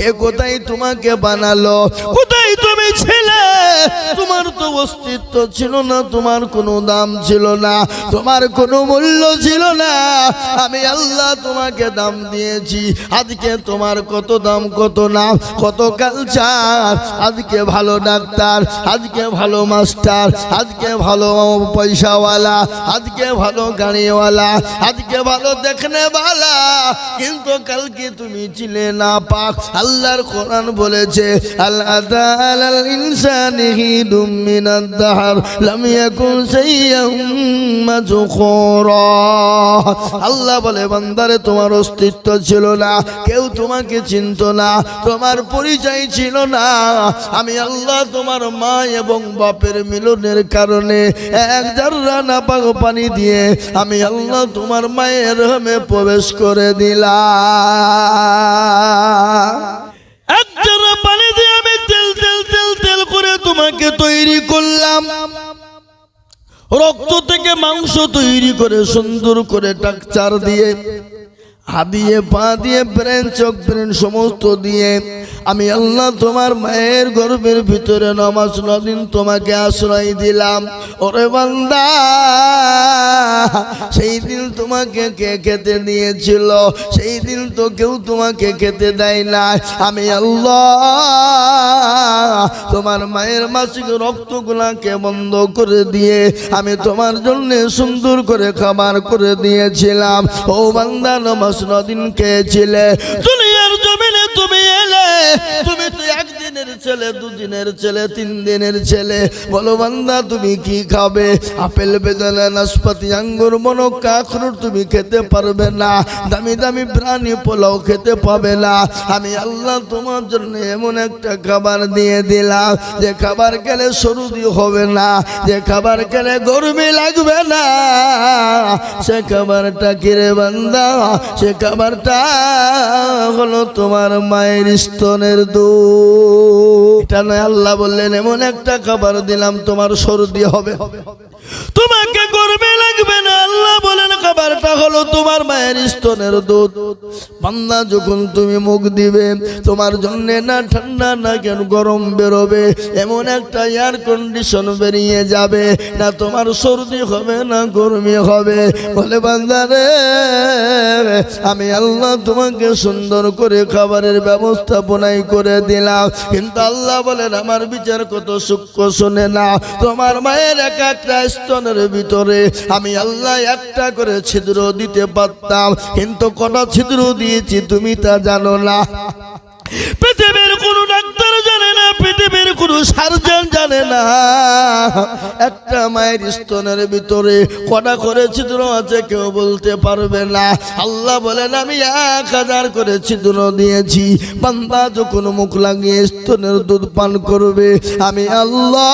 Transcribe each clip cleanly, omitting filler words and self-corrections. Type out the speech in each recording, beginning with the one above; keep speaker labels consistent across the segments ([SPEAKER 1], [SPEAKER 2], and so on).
[SPEAKER 1] কে কোথায় তোমাকে বানালো? কোথায় তুমি ছিলে? তোমার তো অস্তিত্ব ছিল না, তোমার কোনো দাম ছিল না, তোমার কোনো মূল্য ছিল না। আমি আল্লাহ তোমাকে দাম দিয়েছি। আজকে তোমার কত দাম, কত নাম, কত কালচার। আজকে ভালো ডাক্তার, আজকে ভালো মাস্টার, আজকে ভালো পয়সাওয়ালা, আজকে ভালো গাড়িওয়ালা, আজকে ভালো দেখনেওয়ালা, কিন্তু কালকে তুমি ছিলে না পাক। আল্লাহর কোরআন বলেছে আল্লাহ তাআলাল ইনসানি হিদুম মিনাদ দাহর লাম ইয়াকুন শাইয়্যাম মাযকুরা। আল্লাহ বলে বান্দারে তোমার অস্তিত্ব ছিল না, কেউ তোমাকে চিনত না, তোমার পরিচয় ছিল না। আমি আল্লাহ তোমার মা এবং বাপের মিলনের কারণে এক জাররা নাপাক পানি দিয়ে আমি আল্লাহ তোমার মায়ের রহমে প্রবেশ করে দিলাম। এক জাররা পানি দিয়ে আমি তেল তেল তেল তেল করে তোমাকে তৈরি করলাম। রক্ত থেকে মাংস তৈরি করে সুন্দর করে টাকচার দিয়ে, হাত দিয়ে, পা দিয়ে, ব্রেন, চোখ, ব্রেন সমস্ত দিয়ে আমি আল্লাহ তোমার মায়ের গর্ভের ভিতরে 9 মাস 9 দিন তোমাকে আশ্রয় দিলাম। ওরে বান্দা, সেই দিন তোমাকে কে খেতে দিয়েছিল? সেই দিন তো কেউ তোমাকে খেতে দেয় না। আমি আল্লাহ তোমার মায়ের মাসিক রক্তগুলাকে বন্ধ করে দিয়ে আমি তোমার জন্য সুন্দর করে খাবার করে দিয়েছিলাম। ও বান্দা, 9 মাস 9 দিন খেয়েছিলে। দুনিয়ার জমিনে তুমি এলে, তুমি তো 1 দিনের ছেলে, 2 দিনের ছেলে, 3 দিনের ছেলে। বলো বান্দা তুমি কি খাবে? আপেল, বেদানা, নাশপাতি, আঙ্গুর, মনক্কা, আখরোট তুমি খেতে পারবে না। দামি দামি প্রাণী পোলাও খেতে পাবে না। আমি আল্লাহ তোমার জন্য এমন একটা খাবার দিয়ে দিলাম যে খাবার খেলে সর্দি হবে না, যে খাবার খেলে গরমি লাগবে না। সে খাবারটা কি রে বান্দা? সে খাবারটা হলো তোমার মায়ের স্তনের দুধ। এটা নয়, আল্লাহ বললেন এমন একটা খাবার দিলাম তোমার সর্দি হবে, তোমাকে গরমে লাগবে না। আল্লাহ বলেন খাবারটা হলো তোমার মায়ের স্তনের দুধ। বান্দা, যখন তুমি মুখ দিবে তোমার জন্য না ঠান্ডা না কেন গরম বেরোবে, এমন একটা এয়ার কন্ডিশন বেরিয়ে যাবে, না তোমার সর্দি হবে না গরমি হবে। বলে বান্দা রে, আমি আল্লাহ তোমাকে সুন্দর করে খাবারের ব্যবস্থাপনাই করে দিলাম। কিন্তু আল্লাহ বলেন আমার বিচার কত সূক্ষ্ম, শোনে না। তোমার মায়ের এক একটা স্তনের ভিতরে আমি আল্লাহ একটা করে ছিদ্র দিতে পারতাম, কিন্তু কটা ছিদ্র দিয়েছি তুমি তা জানো না। পৃথিবীর কোন ডাক্তার জানে না, পৃথিবীর কোন সার্জন জানে না একটা মায়ের স্তনের ভিতরে কটা করে ছিদ্র আছে কেউ বলতে পারবে না। আল্লাহ বলেন আমি 1000 করে ছিদ্র দিয়েছি। বান্দা যখন মুখ লাগিয়ে স্তনের দুধ পান করবে আমি আল্লাহ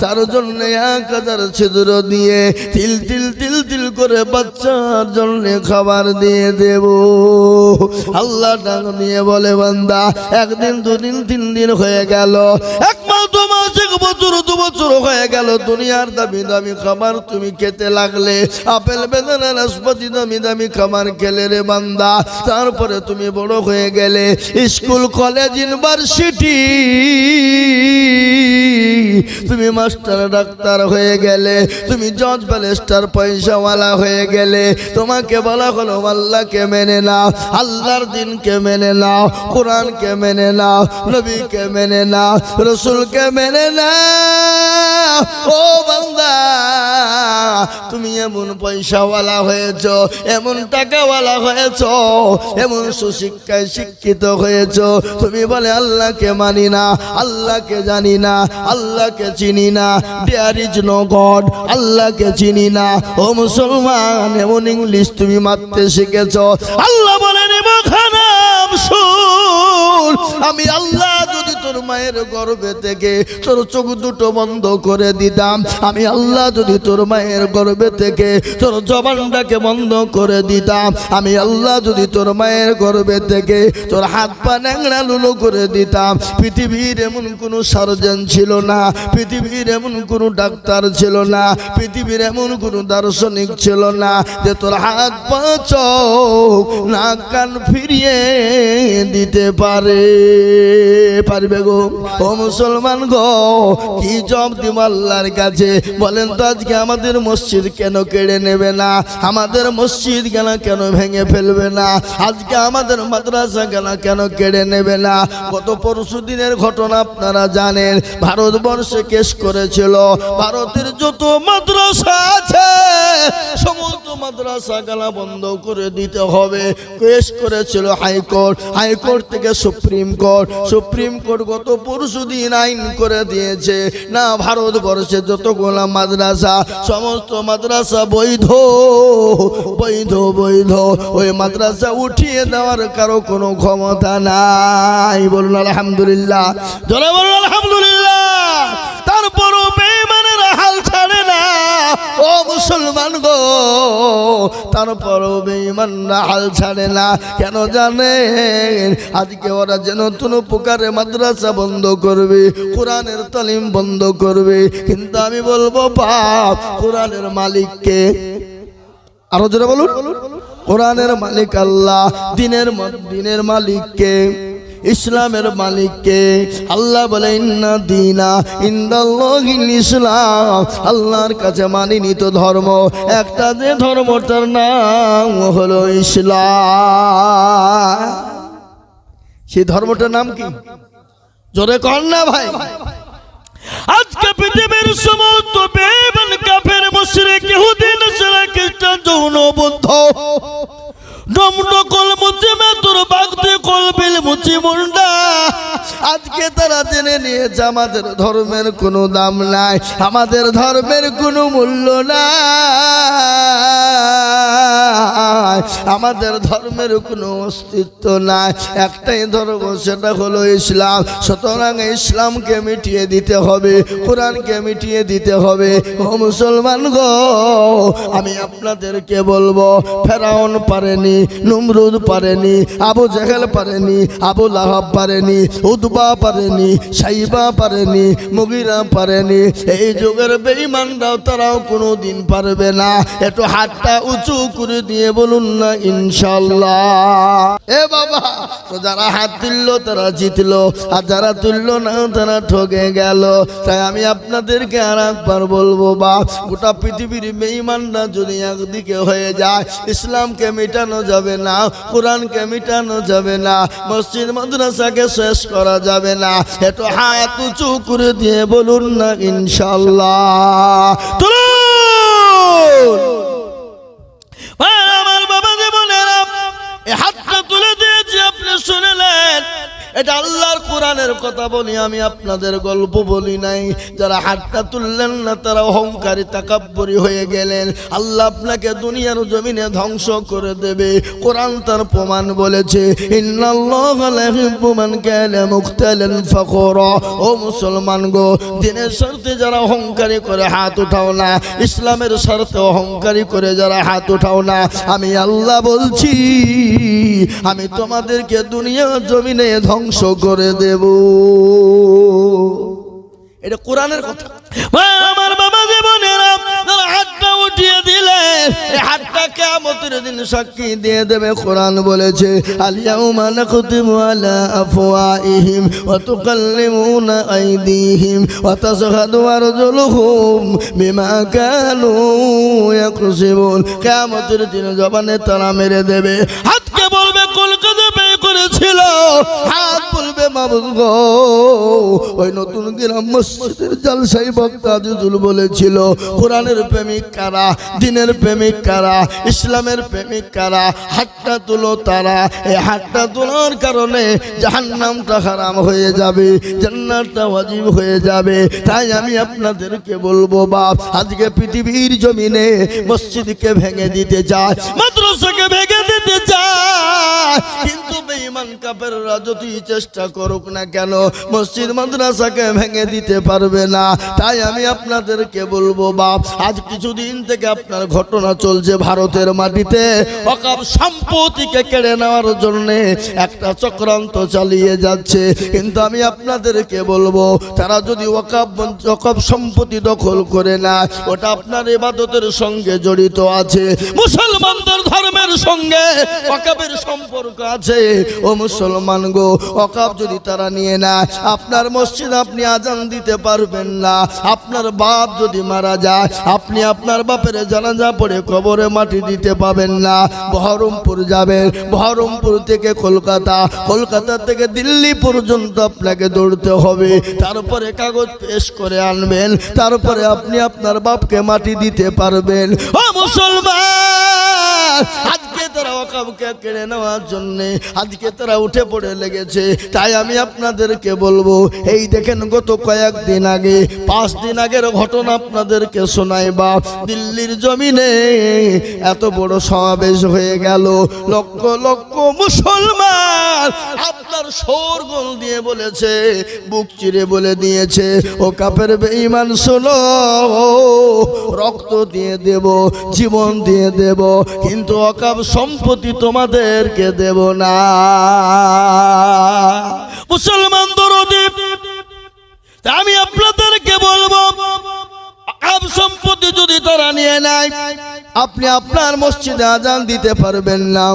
[SPEAKER 1] তার জন্য 1000 ছিদ্র দিয়ে তিল তিল তিল তিল করে বাচ্চার জন্য খাবার দিয়ে দেব। আল্লাহ ডাক নিয়ে বলে বান্দা, 1 দিন 2 দিন 3 দিন হয়ে গেল, 1 মাস 2 মাস 1 বছর 2 বছর হয়ে গেল, দুনিয়ার দামি দামি খাবার তুমি খেতে লাগলে, আপেল, বেদানা, নাশপাতি দামি দামি খাবার খেলে রে বান্দা। তারপরে তুমি বড় হয়ে গেলে, স্কুল, কলেজ, ইউনিভার্সিটি, তুমি মাস্টার, ডাক্তার হয়ে গেলে, তুমি জজ, ব্যারিস্টার, পয়সাওয়ালা হয়ে গেলে। তোমাকে বলা হলো আল্লাহকে মেনে নাও, আল্লাহর দিনকে মেনে নাও, কোরআনকে মেনে নাও, নবীকে মেনে নাও, রসুলকে মেনে নাও। ও বান্দা, তুমি এমন পয়সাওয়ালা হয়েছ, এমন টাকাওয়ালা হয়েছ, এমন সুশিক্ষায় শিক্ষিত হয়েছ, তুমি বলে আল্লাহকে মানি না, আল্লাহকে জানি না, আল্লাহকে চিনি না, দেয়ার ইজ নো গড, আল্লাহকে চিনি না। ও মুসলমান, এমন ইংলিশ তুমি মারতে শিখেছ। আল্লাহ বলেন খারাপ শুন, আমি আল্লাহ যদি তোর মায়ের গর্ভে থেকে তোর চোখ দুটো বন্ধ করে দিতাম, আমি আল্লাহ যদি তোর মায়ের গর্ভে থেকে তোর জবানটাকে বন্ধ করে দিতাম, আমি আল্লাহ যদি তোর মায়ের গর্ভে থেকে তোর হাত পা ন্যাংরা লুলো করে দিতাম, পৃথিবীর এমন কোনো সার্জন ছিল না, পৃথিবীর এমন কোনো ডাক্তার ছিল না, পৃথিবীর এমন কোনো দার্শনিক ছিল না যে তোর হাত পা চোখ নাক কান ফিরিয়ে দিতে পারবে গো। ও মুসলমান গো, কি জবাব দিব আল্লাহর কাছে বলেন তো? আজকে আমাদের মসজিদ কেন কেড়ে নেবে না? আমাদের মসজিদ কেন ভেঙে ফেলবে না? আজকে আমাদের মাদ্রাসা কেন কেড়ে নেবে না? গত পরশু দিনের ঘটনা আপনারা জানেন, ভারতবর্ষে কেস করেছিল ভারতের যত মাদ্রাসা আছে সমস্ত মাদ্রাসা বন্ধ করে দিতে হবে। কেস করেছিল হাইকোর্ট, হাইকোর্ট থেকে সুপ্রিম কোর্ট, সুপ্রিম কোর্ট গত পরশু দিন আইন করে দিয়েছে না, ভারতবর্ষে যতগুলো মাদ্রাসা সমস্ত মাদ্রাসা বৈধ বৈধ বৈধ। ওই মাদ্রাসা উঠিয়ে দেওয়ার কারো কোনো ক্ষমতা নাই। বলুন আলহামদুলিল্লাহ, জোরে বলুন আলহামদুলিল্লাহ। তারপরও বেঈমানের হাল ছাড়ে না ও মুসলমান গো, তারপরও বেঈমানরা হাল ছাড়ে না। কেন জানেন? আজকে ওরা যে নতুন প্রকারে মাদ্রাসা বন্ধ করবে, কোরআনের তালিম বন্ধ করবে, কিন্তু আমি বলবো বাপ, কোরআনের মালিককে আরো জোরে বলুন, কোরআনের মালিক আল্লাহ, দিনের মালিককে, ইসলামের মালিককে। আল্লাহ বলে ইন্না দীনা ইনদাল্লাহিল ইসলাম, আল্লাহর কাছে মানিনীত ধর্ম একটা, যে ধর্মটার নাম হলো ইসলাম। সেই ধর্মটার নাম কি? জোরে কর না ভাই। আজকে পৃথিবীর সমস্ত বেঈমান কাফের মুশরিক ইহুদি নাসারা খ্রিস্টান যৌন বৌদ্ধ ডমডকল মুচিমে তোর বাগতে কলবিল মুচি মুন্ডা, আজকে তারা জেনে নিয়েছে আমাদের ধর্মের কোনো দাম নাই, আমাদের ধর্মের কোনো মূল্য নাই, আমাদের ধর্মের কোনো অস্তিত্ব নাই। একটাই ধর্ম, সেটা হলো ইসলাম। সুতরাং ইসলামকে মিটিয়ে দিতে হবে, কোরআনকে মিটিয়ে দিতে হবে। ও মুসলমান গো, আমি আপনাদেরকে বলবো, ফেরাউন পারেনি, নমরুদ পারেনি, আবু জেহেল পারেনি, আবু লাহাব পারেনি, উতবা পারেনি, সাইবা পারেনি, মুগিরা পারেনি। এই যুগের বেঈমানরাও তারাও কোনোদিন পারবে না। একটু হাতটা উঁচু করে দিয়ে বলুন না ইনশাআল্লাহ। এ বাবা, তো যারা হাত তুললো তারা জিতলো, আর যারা তুললো না তারা ঠকে গেল। তাই আমি আপনাদেরকে আর একবার বলবো, বা গোটা পৃথিবীর বেঈমানরা যদি একদিকে হয়ে যায়, ইসলামকে মেটানো যাবে না, কোরআনকে মেটানো যাবে না, মসজিদ মাদ্রাসাকে শেষ করা যাবে না। একটু হাত উঁচু করে দিয়ে বলুন না ইনশাআল্লাহ। আমার বাবা জীবনেরা এই হাতটা তুলে দিয়েছি, আপনি শুনলেন। এটা আল্লাহর কোরআনের কথা বলি, আমি আপনাদের গল্প বলি নাই। যারা হাতটা তুললেন না তারা অহংকারী তাকাব্বুরি হয়ে গেলেন। আল্লাহ আপনাকে দুনিয়ার জমিনে ধ্বংস করে দেবে। কোরআন তার প্রমাণ বলেছে, ইন্নাল্লাহা লা ইউহিব্বু মান কানা মুখতালান ফাখুরা। ও মুসলমান গো, দিনের স্বার্থে যারা অহংকারী করে হাত উঠাও না, ইসলামের স্বার্থে অহংকারী করে যারা হাত উঠাও না, আমি আল্লাহ বলছি, আমি তোমাদেরকে দুনিয়ার জমিনে ধ্বংস করে দেব। এটা কোরআনের কথা। আমার বাবা জীবনেরা হাতটা উঠিয়ে দিলে এই হাতটা কিয়ামতের দিন সাক্ষী দিয়ে দেবে। কোরআন বলেছে, আল-ইয়াউমা নাখতিমু আলা আফওয়াহিহিম ওয়া তুকাল্লিমুনা আইদিহিম ওয়া তাশহাদু আরজুলুহুম বিমা কানু ইয়াকসিবুন। কিয়ামতের দিন জবানে তারা মেরে দেবে। হাতকে বলবে কলকাতা পেয়ে করেছিল, হাত বলবে মাবুদ গো। ওই নতুন গ্রাম মসজিদের জালসাই বক্তা আজিজুল বলেছিল, কোরআনের প্রেমিক কারা, দিনের প্রেমিক কারা, ইসলামের প্রেমিক কারা, হাতটা তুলো তারা। এই হাতটা তোলার কারণে জাহান্নামটা হারাম হয়ে যাবে, জান্নাতটা ওয়াজিব হয়ে যাবে। তাই আমি আপনাদেরকে বলবো, বাপ, আজকে পৃথিবীর জমিনে মসজিদকে ভেঙে দিতে চায়, মাদ্রাসাকে ভেঙে দিতে চায়, কিন্তু বেঈমান কাফেররা যতই চেষ্টা করুক না কেন মসজিদ মাদ্রাসাকে ভেঙে দিতে পারবে না। তাই আমি আপনাদেরকে বলবো বাপ, আজ কিছুদিন থেকে আপনার ঘটনা চলছে ভারতের মাটিতে ওয়াকফ সম্পত্তিকে কেড়ে নেওয়ার জন্য একটা চক্রান্ত চালিয়ে যাচ্ছে। কিন্তু আমি আপনাদেরকে বলবো, তারা যদি ওয়াকফ সম্পত্তি দখল করে না, ওটা আপনার ইবাদতের সঙ্গে জড়িত আছে, মুসলমানদের ধর্মের সঙ্গে ওয়াকফের সম্পর্ক আছে। ও মুসলমান গো, ওয়াকফ যদি তারা নিয়ে না, আপনার মসজিদ আপনি আজান দিতে পারবেন না। আপনার বাপ যদি মারা যায়, আপনি আপনার বাপের জানাজা পড়ে কবরে মাটি দিতে পাবেন না। বহরমপুর যাবেন, বহরমপুর থেকে কলকাতা, কলকাতা থেকে দিল্লি পর্যন্ত আপনাকে দৌড়তে হবে। তারপরে কাগজ পেশ করে আনবেন, তারপরে আপনি আপনার বাপকে মাটি দিতে পারবেন। ও মুসলমান, আজকে তারা ওয়াকফকে কেড়ে নেওয়ার জন্য আজকে তারা উঠে পড়ে লেগেছে। তাই আমি আপনাদেরকে বলবো, এই দেখেন গত কয়েকদিন আগে, 5 দিন আগের ঘটনা আপনাদেরকে শোনাই বাপ। দিল্লির জমিনে এত বড় সমাবেশ হয়ে গেল, লক্ষ লক্ষ মুসলমান আপনার শোরগোল দিয়ে বলেছে, বুক চিরে বলে দিয়েছে, ও কাফের বেঈমান শোনো, রক্ত দিয়ে দেব, জীবন দিয়ে দেব, কিন্তু ওয়াকফ সম্পত্তি তোমাদেরকে দেব না। মুসলমান দরদি, আমি আপনাদেরকে বলবো, ওয়াকফ সম্পত্তি যদি তারা নিয়ে নেয়, আপনি আপনার মসজিদে আজান দিতে পারবেন না,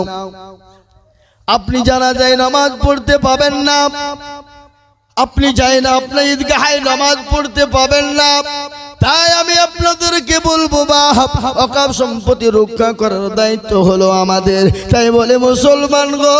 [SPEAKER 1] আপনি জানাজায় নামাজ পড়তে পাবেন না, আপনি চাই না আপনার ঈদগাহে নামাজ পড়তে পাবেন না। তাই আমি আপনাদেরকে বলবো বাপ, ওয়াকফ সম্পত্তি রক্ষা করার দায়িত্ব হলো আমাদের। তাই বলে মুসলমান গো,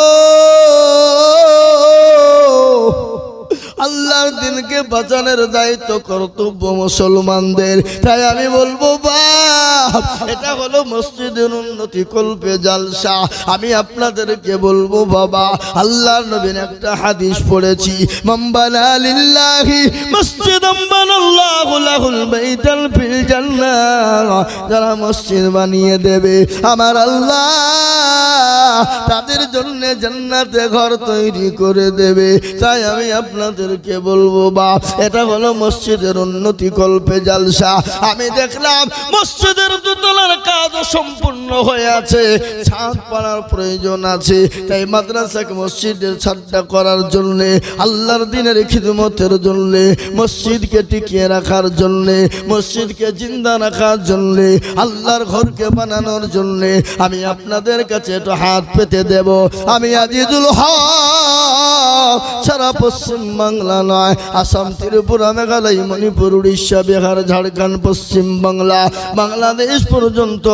[SPEAKER 1] আল্লাহর দিনকে বাঁচানোর দায়িত্ব কর্তব্য মুসলমানদের। তাই আমি বলবো বাপ, এটা হলো মসজিদের উন্নতি কল্পে জালসা। আমি আপনাদেরকে বলবো বাবা, আল্লাহর নবীর একটা হাদিস পড়েছি, মান বানা লিল্লাহি মসজিদান বানাল্লাহু লাহুল বাইতাল ফিল জান্নাহ। যারা মসজিদ বানিয়ে দেবে আমার আল্লাহ তাদের জন্য জান্নাতে ঘর তৈরি করে দেবে। তাই আমি আপনাদেরকে বলবো বাপ, এটা হলো মসজিদের উন্নতি কল্পে জালসা। আমি দেখলাম মসজিদের দোতলার কাজ সম্পূর্ণ হয়ে আছে, ছাদ পাড়ার প্রয়োজন আছে। তাই মাদ্রাসাকে মসজিদের ছাদটা করার জন্য, আল্লাহর দিনের খিদমতের জন্য, মসজিদকে টিকিয়ে রাখার জন্য, মসজিদকে জিন্দা রাখার জন্য, আল্লাহর ঘরকে বানানোর জন্য আমি আপনাদের কাছে একটু হাত পেতে দেব। আমি আজিজুল হক সারা পশ্চিম বাংলা নয়, আসাম, ত্রিপুরা, মেঘালয়, মণিপুর, উড়িষ্যা, বিহার, ঝাড়খণ্ড, পশ্চিম বাংলা, বাংলাদেশ পর্যন্ত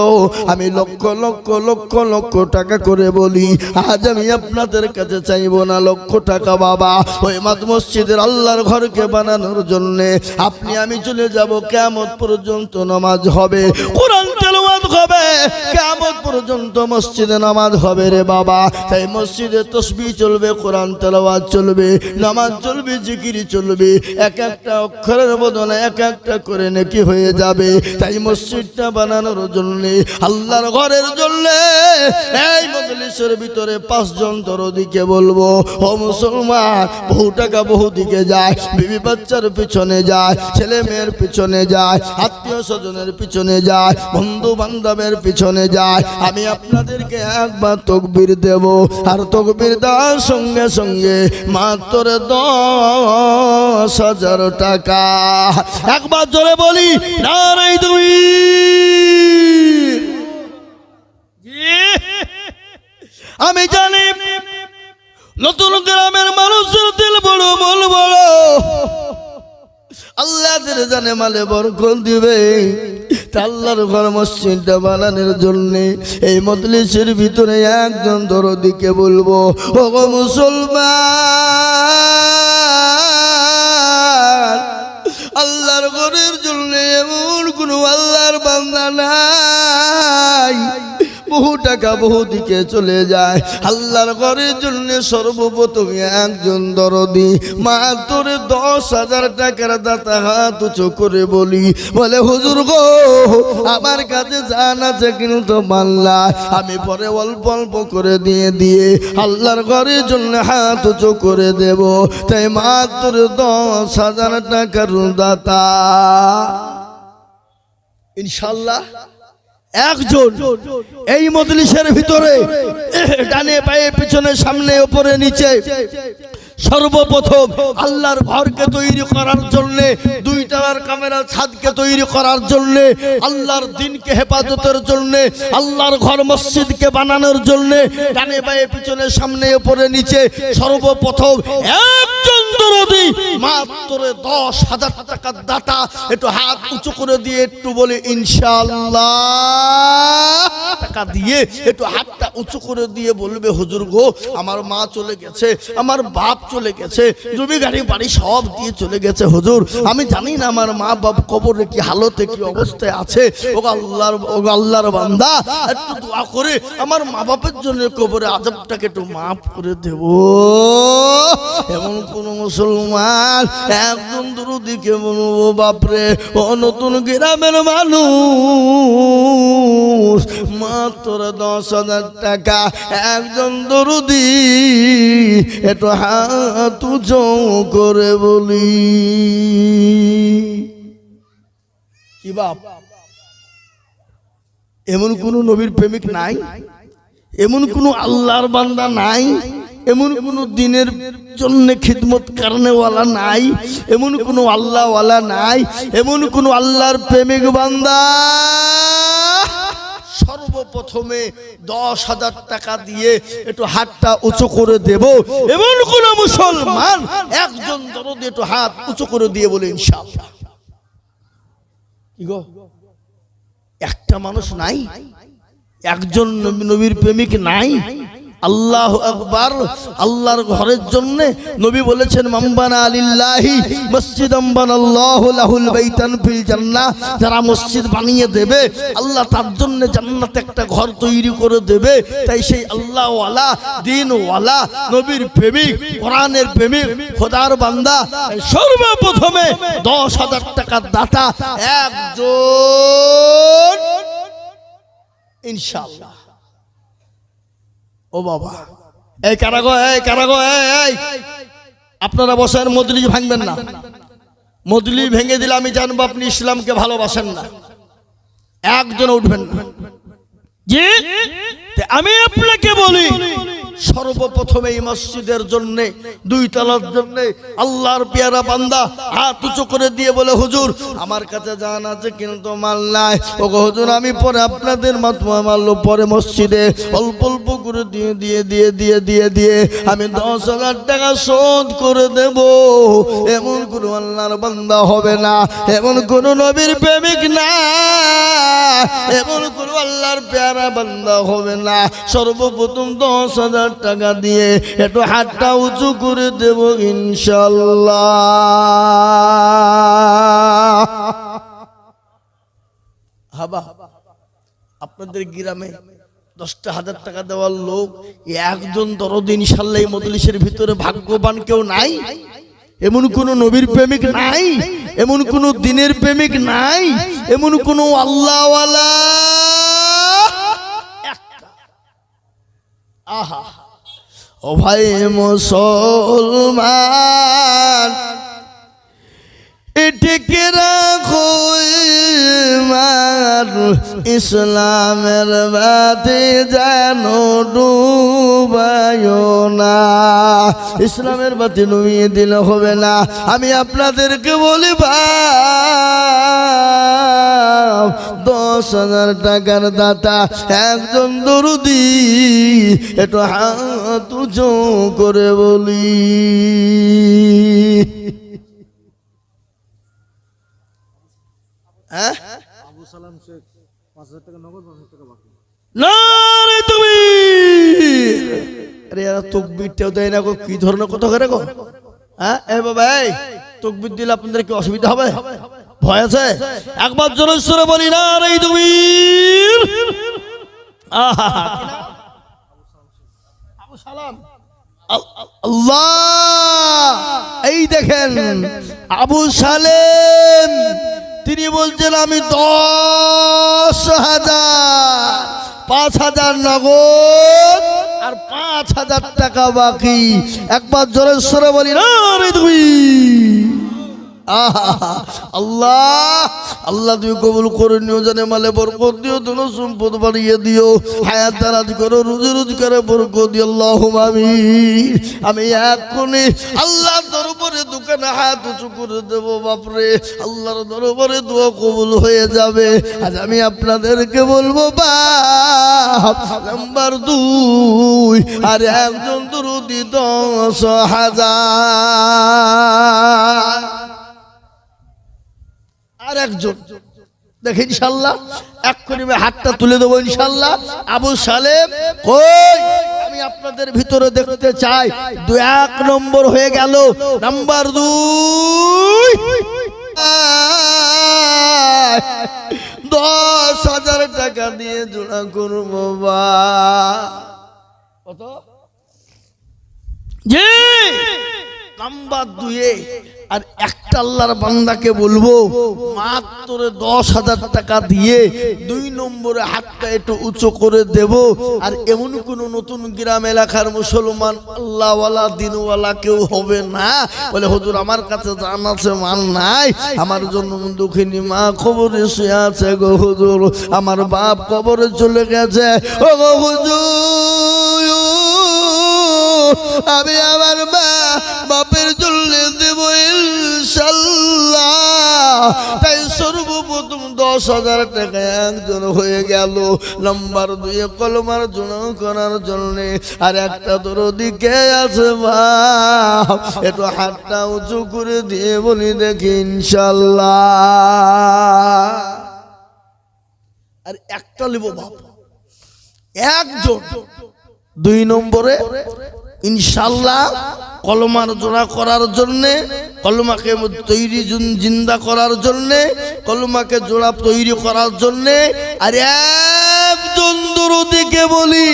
[SPEAKER 1] আমি লক্ষ লক্ষ লক্ষ লক্ষ টাকা করে বলি। আজ আমি আপনাদের কাছে চাইবো না লক্ষ টাকা বাবা, ওই মসজিদের আল্লাহর ঘরকে বানানোর জন্য আপনি আমি চলে যাব, কিয়ামত পর্যন্ত নামাজ হবে, কোরআন তেলাওয়াত হবে, কিয়ামত পর্যন্ত মসজিদে নামাজ হবে রে বাবা। তাই মসজিদে তাসবিহ চলবে, কোরআন তেলাওয়াত চলবে, নামাজ চলবে, জিকির চলবে, এক একটা অক্ষরের বদলে এক একটা করে নেকি হয়ে যাবে। তাই মসজিদটা বানানোর জন্য, আল্লাহর ঘরের জন্য এই মজলিসের ভিতরে 5 জন দরদিকে বলবো, ও মুসলমান, বহু টাকা বহু দিকে যায়, বিবি বাচ্চার পিছনে যায়, ছেলে মেয়ের পিছনে যায়, আত্মীয় স্বজনের পিছনে যায়, বন্ধু বান্ধবের পিছনে যায়। আমি আপনাদেরকে একবার তাকবীর দেব, আর তাকবীর দেওয়ার সঙ্গে সঙ্গে মাত্র 10,000 টাকা। একবার জোরে বলি নারায়ে তাকবীর। আমি জানি নতুন গ্রামের মানুষের দিল বড়, মন বড়, আল্লাহ জানে মালে বরকত দিবে। আল্লাহর ঘর মসজিদটা বানানোর জন্য এই মজলিসের ভিতরে একজন দরদিকে বলবো, ও গো মুসলমান, আল্লাহর ঘরের জন্য এমন কোন আল্লাহর বান্দা নাই বহু টাকা টাকা বহু দিকে চলে যায়। আল্লাহর ঘরের জন্য সর্বপ্রথম একজন দরদি মাত্র 10,000 টাকার দাতা হাত উঁচু করে বলে হুজুর গো আমার কাছে জান আছে কিন্তু মাল্লা আমি পরে অল্প অল্প করে দিয়ে আল্লাহর ঘরের জন্য হাত উঁচু করে দেব। তাই মাত্র 10,000 টাকার দাতা ইনশাআল্লাহ একজন এই মজলিসের ভিতরে ডানে বাঁয়ে পিছনে সামনে উপরে নিচে সর্বপ্রথম আল্লাহর ঘরকে তৈরি করার জন্য 2 টাকার ক্যামেরা ছাদকে তৈরি করার জন্য আল্লাহর দ্বীনকে হেফাজতের জন্য আল্লাহর ঘর মসজিদকে বানানোর জন্য ডানে বাঁয়ে পিছনে সামনে উপরে নিচে সর্বপ্রথম একজন দরদি মাত্র 10,000 টাকার দাতা একটু হাত উঁচু করে দিয়ে একটু বলে ইনশাআল্লাহ টাকা দিয়ে একটু হাতটা উঁচু করে দিয়ে বলবে হুজুর গো আমার মা চলে গেছে আমার বাপ চলে গেছে জমি গাড়ি বাড়ি সব দিয়ে চলে গেছে হুজুর আমি জানি না আমার মা বাপ কবরে কি হালতে কি অবস্থায় আছে ও আল্লাহর বান্দা একটু দোয়া করে আমার মা বাপের জন্য কবরে আযাবটাকে একটু মাফ করে দেব। এমন কোন মুসলমান একজন দরদিকে বলবো বাপরে ও নতুন গ্রামের মানুষ মাত্র 10,000 টাকা একজন দরদি একটু হাত উঁচু করে বলি কি বাপ এমন কোন নবীর প্রেমিক নাই এমন কোন আল্লাহর বান্দা নাই এমন কোন দিনের জন্য খিদমত করনেওয়ালা নাই এমন কোন আল্লাহওয়ালা নাই এমন কোন আল্লাহর প্রেমিক বান্দা সর্বপ্রথমে 10,000 টাকা দিয়ে একটু হাতটা উঁচু করে দেব এমন কোন মুসলমান একজন দরদি একটু হাত উঁচু করে দিয়ে বলে ইনশাআল্লাহ কি গো একটা মানুষ নাই একজন নবীর প্রেমিক নাই আল্লাহু আকবার আল্লাহর ঘরের জন্য নবী বলেছেন মামবানা লিল্লাহি মসজিদাম বানাল্লাহু লাহুল বাইতান ফিল জান্নাহ যারা মসজিদ বানিয়ে দেবে আল্লাহ তার জন্য জান্নাতে একটা ঘর তৈরি করে দেবে। তাই সেই আল্লাহ ওয়ালা দ্বীন ওয়ালা নবীর প্রেমিক কোরআনের প্রেমিক খোদার বান্দা সর্বপ্রথমে 10,000 টাকার দাতা একজন ইনশাআল্লাহ। ও বাবা এই কারাগো এই আপনারা বসেন মজলিস ভাঙবেন না মজলিস ভেঙে দিলে আমি জানবো আপনি ইসলামকে ভালোবাসেন না একজন উঠবেন না জি আমি আপনাকে বলি সর্বপ্রথম এই মসজিদের জন্য 2 তলার জন্য আল্লাহর পেয়ারা বান্দা হাত উঁচু করে দিয়ে বলে হুজুর আমার কাছে জান আছে কিন্তু মাল নাই ও হুজুর আমি পরে আপনাদের মারলো পরে মসজিদে অল্প অল্প করে দিয়ে আমি 10,000 টাকা শোধ করে দেব এমন কোন আল্লাহর বান্দা হবে না এমন কোন নবীর প্রেমিক না এমন কোন আল্লাহর পেয়ারা বান্দা হবে না সর্বপ্রথম 10,000 টাকা দিয়ে একটু হাতটা উঁচু করে দেব ইনশাআল্লাহ। হাবা আপনাদের গ্রামে 10,000 টাকা দেওয়ার লোক একজন দরদি ইনশাআল্লাহ এই মজলিসের ভিতরে ভাগ্যবান কেউ নাই এমন কোন নবীর প্রেমিক নাই এমন কোন দ্বীনের প্রেমিক নাই এমন কোন আল্লাহওয়ালা আহা ও ভাই মুসলমান এটিকে রাখো ইসলামের বাতি যেন ডুবায়ো না ইসলামের বাতি ডুবিয়ে দিলে হবে না। আমি আপনাদেরকে বলি ভাই 10,000 টাকার দাতা একজন দরদি একটু হাত উঁচু করে বলি হ্যাঁ আবু সালাম শেখ 5,000 টাকা নগদ 5,000 টাকা বাকি নারে তাকবীর আরে এরা তাকবীরটাও দেয় না গো কি ধরনের কথা করে গো হ্যাঁ এ বাবা এই তাকবীর দিলে আপনাদের কি অসুবিধা হবে ভয় আছে একবার জোরে জোরে বলি নারে তাকবীর আবু সালাম আল্লাহ। এই দেখেন আবু সালেম তিনি বলছেন আমি 10,000 5,000 নগদ আর 5,000 টাকা বাকি। একবার জোরে সরে বলি না রে তুই। আল্লাহ আল্লাহ তুমি কবুল করে নিও, জানে মালে বরকত দিও, ধন সম্পদ বাড়িয়ে দিও, হায়াত দারাজ করো, রুজি রোজগারে বরকত দিও, আল্লাহুম্মা আমিন। আমি এখনই আল্লাহর দরবারে দোকানে হাত উঁচু করে দেব বাপরে, আল্লাহর দরবারে দোয়া কবুল হয়ে যাবে। আজ আমি আপনাদেরকে বলবো বাপ নাম্বার 2 আর একজন দরুদি 10,000 আর একজন দেখে ইনশাআল্লাহ এক্ষুনি হাতটা তুলে দেবো ইনশাআল্লাহ। আবু সালেম কই আমি আপনাদের ভিতরে দেখতে চাই। 1 নম্বর হয়ে গেল। নাম্বার 2 10,000 টাকা দিয়ে জোড়া করবো বা কত জি নাম্বার 2 আর একটা আল্লাহর বান্দাকে বলবো মাত্র 10,000 টাকা দিয়ে 2 নম্বরে হাতটা একটু উঁচু করে দেব। আর এমন কোন নতুন গ্রাম এলাকার মুসলমান আল্লাহওয়ালা দিনওয়ালা কেউ হবে না বলে হুজুর আমার কাছে জান আছে মাল নাই, আমার জন্য দুঃখিনী মা কবরে শুয়ে আছে গো হুজুর, আমার বাপ কবরে চলে গেছে ও গো হুজুর, আমি আমার বাপের জন্য দেব ইনশাআল্লাহ। তাই সর্বপ্রথম 10,000 টাকা একজন হয়ে গেল। নাম্বার 2 কলমার জন্য করার জন্য আর একটা দরদি কে আছে বাপ একটু হাতটা উঁচু করে দিয়ে বলি দেখি ইনশাআল্লাহ। আর একটা লিব বাপ একজন। 2 নম্বরে ইনশাআল্লাহ কলমার জোড়া করার জন্য, কলমাকে তৈরি জিন্দা করার জন্য, কলমাকে জোড়া তৈরি করার জন্য আর একজন দরদিকে বলি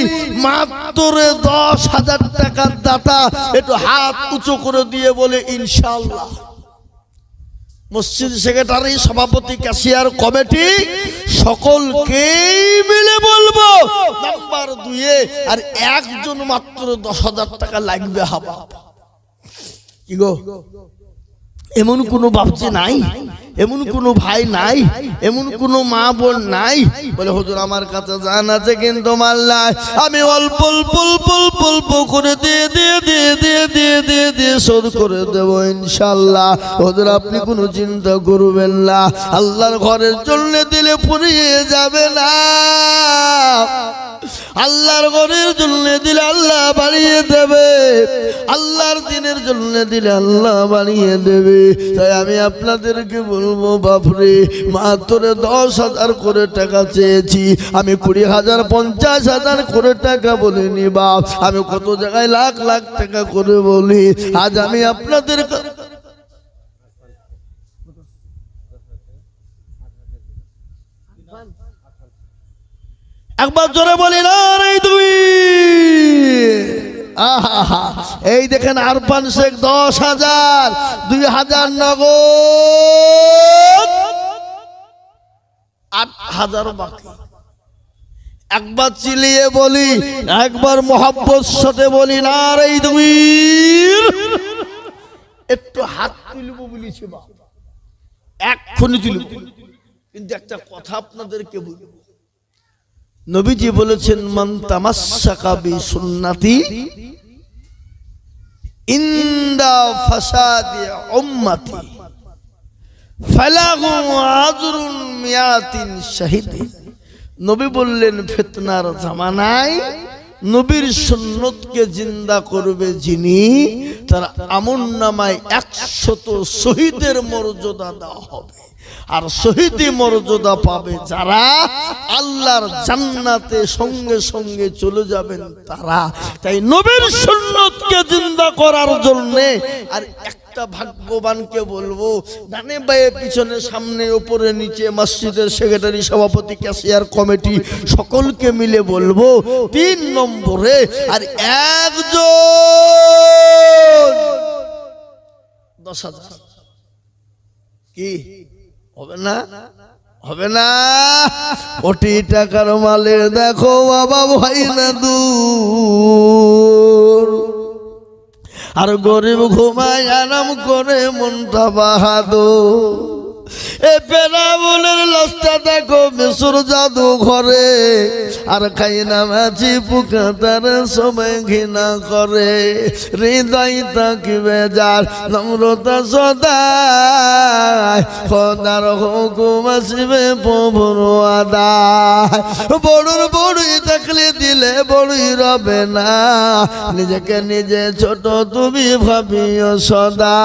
[SPEAKER 1] মাত্র 10,000 টাকার দাতা একটু হাত উঁচু করে দিয়ে বলে ইনশাআল্লাহ। মসজিদ সেক্রেটারি, সভাপতি, ক্যাশিয়ার, কমিটি সকলকেই মিলে বলবো নাম্বার 2 আর একজন মাত্র 10,000 টাকা লাগবে। হাবা কি গো এমন কোনো বাপজি নাই, এমন কোনো ভাই নাই, এমন কোনো মা বোন নাই বলে হুজুর আমার কাছে জান আছে কিন্তু মাল নাই, আমি অল্প অল্প অল্প অল্প অল্প করে দিয়ে দিয়ে দিয়ে দিয়ে দিয়ে দিয়ে দিয়ে শোধ করে দেবো ইনশাআল্লাহ। হুজুর আপনি কোনো চিন্তা করবেন না, আল্লাহর ঘরের জন্য দিলে ফুরিয়ে যাবে না, আল্লাহর ঘরের জন্য দিলে আল্লাহ বাড়িয়ে দেবে, আল্লাহর দিনের জন্য দিলে আল্লাহ বাড়িয়ে দেবে। তাই আমি আপনাদেরকে বলবো বাপরে মাত্র 10,000 করে টাকা চেয়েছি, আমি 20,000 50,000 করে টাকা বলিনি বাপ, আমি কত জায়গায় লাখ লাখ টাকা করে বলি। আজ আমি আপনাদের একবার জোরে বলি না রে তুই। এই দেখেন আরফান শেখ 10,000, 2,000 নগদ, 8,000 বাকি। একবার চিলিয়ে বলি, একবার মোহাব্বত সাথে বলি না রে তুই। একটু হাত তুলব বলেছি বা এক্ষুনি তুলব, কিন্তু একটা কথা আপনাদেরকে বলবো। নবীজি বলেছেন মান তামাসসাকা বিসুন্নতি ইনদা ফাসাদি উম্মতি ফালাহু আজরুন মিয়াতিন শাহিদ। নবী বললেন ফিতনার জামানায় নবীর সুন্নতকে জিন্দা করবে যিনি, তার আমলনামায় 100 শহীদের মর্যাদা দেওয়া হবে। আর শহীদি মর্যাদা পাবে যারা আল্লাহর জান্নাতে সঙ্গে সঙ্গে চলে যাবেন তারা। তাই নবীর সুন্নতকে জিন্দা করার জন্য আর একটা ভাগ্যবানকে বলবো, ডানে বায়ে পিছনে সামনে উপরে নিচে মসজিদের সেক্রেটারি সভাপতি ক্যাশিয়ার কমিটি সকলকে মিলে বলবো 3 নম্বরে আর একজন 10,000 কি হবে না? হবে না? কোটি টাকার মালের দেখো বাবা ভাই না দূর, আর গরিব ঘুমায় আরাম করে মনটা বাহাদুর। এ পেরাবুলের লাশটা দেখো মিশর জাদু ঘরে, আর খাই না মাছি পোকা তার সময় ঘৃণা করে। হৃদয় থাকবে যার নম্রতা সদায়, খোদার হুকুম আসবে প্রভুর আদায়। বড়ুর বড়ুই থাকলে দিলে বড়ুই রবে না, নিজেকে নিজে ছোট তুমি ভাবিও সদা।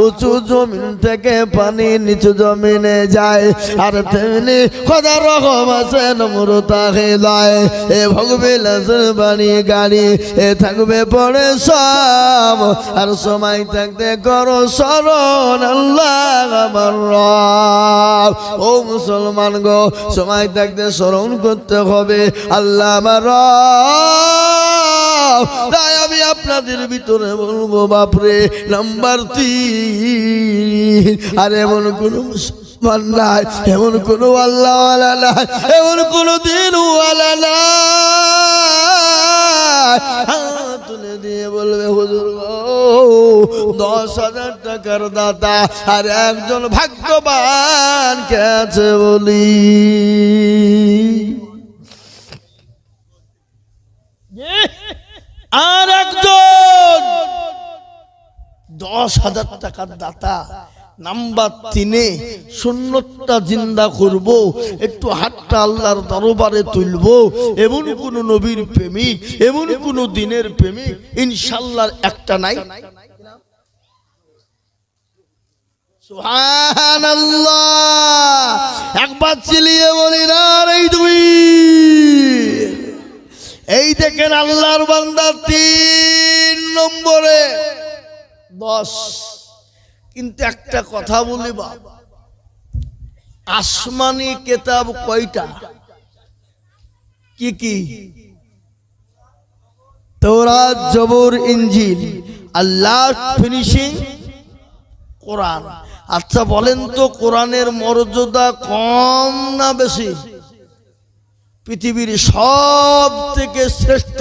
[SPEAKER 1] উঁচু জমিন থেকে পানি নিচু জমিনে যায়, আর তেমনি খোদার রহম আছে নম্রতা হৃদয়। এ ভগবিলাসের বাড়ি গাড়ি এ থাকবে পরে সব, আর সময় থাকতে করো স্মরণ আল্লাহ আমার রব। ও মুসলমান গো, সময় থাকতে স্মরণ করতে হবে আল্লাহ আমার রব। তাই আমি আপনাদের ভিতরে বলবো বাপরে নাম্বার 3, আর এমন কোন মুসলমান নাই, এমন কোন আল্লাহওয়ালা নাই, এমন কোন দিনওয়ালা নাই, হাত তুলে দিয়ে বলবে হুজুর গো 10,000 টাকার দাতা আর একজন ভাগ্যবান কে আছে বলি। আর একজন 10,000 টাকার দাতা নাম্বার 3, সুন্নতটা জিন্দা করব, একটু হাতটা আল্লাহর দরবারে তুলব। এমন কোন নবীর প্রেমিক, এমন কোন দিনের প্রেমিক ইনশাআল্লাহ একটা নাই। সুবহানাল্লাহ, একবার চিলিয়ে বলি না এই দুই। এই দেখেন আল্লাহর বান্দা 3 নম্বরে 10। কিন্তু একটা কথা বলি বাবা, আসমানি কিতাব কয়টা? কি কি? তাওরাত, জবুর, ইনজিল, আর লাস্ট ফিনিশিং কোরআন। আচ্ছা বলেন তো কোরআনের মর্যাদা কম না বেশি? পৃথিবীর সব থেকে শ্রেষ্ঠ